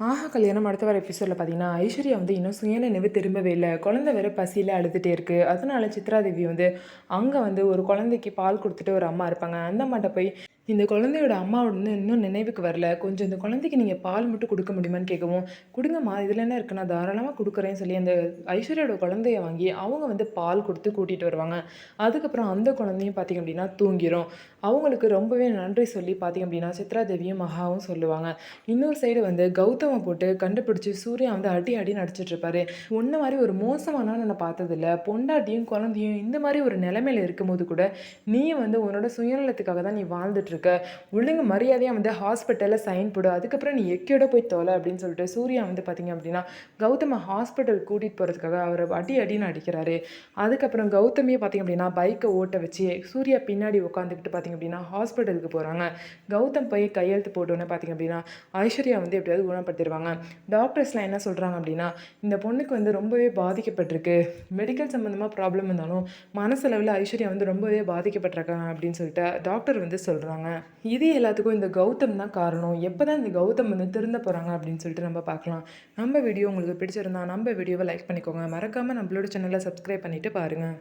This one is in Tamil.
ஆஹா கல்யாணம் அடுத்த வர எபிசோடில் பார்த்தீங்கன்னா ஐஸ்வர்யா வந்து இன்னும் சுயநினைவு திரும்பவே இல்லை. குழந்தை வேற பசியில் அழுதுகிட்டே இருக்குது. அதனால சித்ராதேவி வந்து அங்கே வந்து ஒரு குழந்தைக்கு பால் கொடுத்துட்டு ஒரு அம்மா இருப்பாங்க. அந்த அம்மாட்ட போய் இந்த குழந்தையோட அம்மாவோட இன்னும் நினைவுக்கு வரல, கொஞ்சம் இந்த குழந்தைக்கு நீங்கள் பால் மட்டும் கொடுக்க முடியுமான்னு கேட்கவும், கொடுங்கம்மா இதில் என்ன இருக்குது, நான் தாராளமாக கொடுக்குறேன்னு சொல்லி அந்த ஐஸ்வர்யாவோட குழந்தைய வாங்கி அவங்க வந்து பால் கொடுத்து கூட்டிகிட்டு வருவாங்க. அதுக்கப்புறம் அந்த குழந்தையும் பார்த்திங்க அப்படின்னா தூங்கிடும். அவங்களுக்கு ரொம்பவே நன்றி சொல்லி பார்த்திங்க அப்படின்னா சித்ராதேவியும் மகாவும் சொல்லுவாங்க. இன்னொரு சைடு வந்து கௌதமை போட்டு கண்டுபிடிச்சி சூர்யா வந்து அடி அடி நடிச்சிட்டு இருப்பாரு. உன்ன மாதிரி ஒரு மோசமான நான் பார்த்ததில்ல, பொண்டாட்டியும் குழந்தையும் இந்த மாதிரி ஒரு நிலைமையில இருக்கும்போது கூட நீ வந்து உன்னோட சுயநலத்துக்காக தான் நீ வாழ்ந்துட்டு இருக்க. ஒழுங்கு மரியாதையாக வந்து ஹாஸ்பிட்டலில் சைன் போடு, அதுக்கப்புறம் நீ எக்கையோட போய் தொலை அப்படின்னு சொல்லிட்டு சூர்யா வந்து பார்த்திங்க அப்படின்னா கௌதமை ஹாஸ்பிட்டல் கூட்டிகிட்டு போகிறதுக்காக அவரை அடி அடின்னு அடிக்கிறாரு. அதுக்கப்புறம் கௌதமியை பார்த்திங்க அப்படின்னா பைக்கை ஓட்ட வச்சு சூர்யா பின்னாடி உட்காந்துக்கிட்டு பார்த்திங்க அப்படின்னா ஹாஸ்பிட்டலுக்கு போகிறாங்க. கௌதம் போய் கையெழுத்து போட்டோன்னே பார்த்திங்க அப்படின்னா ஐஸ்வர்யா வந்து எப்படியாவது குணப்படுத்திடுவாங்க. டாக்டர்ஸ்லாம் என்ன சொல்கிறாங்க அப்படின்னா இந்த பொண்ணுக்கு வந்து ரொம்பவே பாதிக்கப்பட்டிருக்கு, மெடிக்கல் சம்மந்தமாக ப்ராப்ளம் இருந்தாலும் மனசளவில் ஐஸ்வர்யா வந்து ரொம்பவே பாதிக்கப்பட்டிருக்காங்க அப்படின்னு சொல்லிட்டு டாக்டர் வந்து சொல்கிறாங்க. இது எல்லாத்துக்கும் இந்த கௌதம் தான் காரணம். எப்போ தான் இந்த கௌதம் வந்து திருந்த போகிறாங்க அப்படின்னு சொல்லிட்டு நம்ம பார்க்கலாம். நம்ம வீடியோ உங்களுக்கு பிடிச்சிருந்தா நம்ம வீடியோவை லைக் பண்ணிக்கோங்க. மறக்காமல் நம்மளோட சேனலை சப்ஸ்கிரைப் பண்ணிவிட்டு பாருங்கள்.